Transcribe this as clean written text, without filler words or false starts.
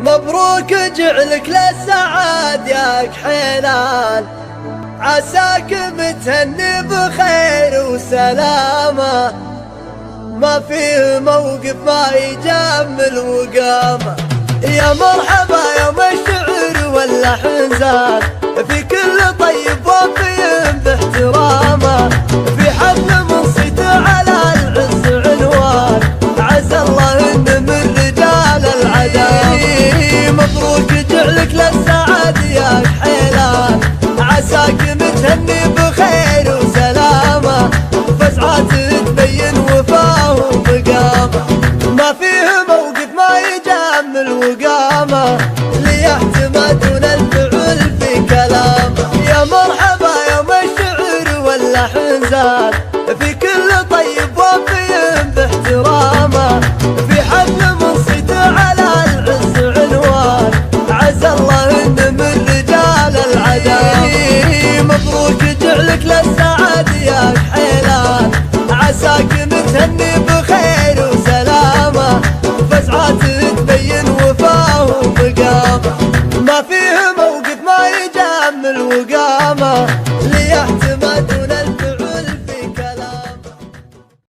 مبروك جعلك للسعاد يا كحيلان، عساك متهني بخير وسلامة، ما فيه موقف ما يجمل وقامة. يا مرحبا يوم الشعر واللحن زاد، في كل طيب وفي باحترامه، في حفل منصت على العز عنوان، عسى الله ان من رجال العدالة. مبروك جعلك للسعاد يا كحيلان، عساك متهني بخير وسلامة، فزعات تبين وفاه ومقامه، ما فيه موقف ما يجمل وقامه، ليحتمدون الفعل في كلامه. يا مرحبا يوم الشعر واللحن زاد، في كل طيب وفي باحترامه، في حفل منصت على العز عنوان، عسى الله ان من رجال العدالة. مبروك جعلك للسعاد يا كحيلان، عساك متهني بخير وسلامة، فزعات تبين وفاه ومقامه، ما فيه موقف ما يجمل وقامه،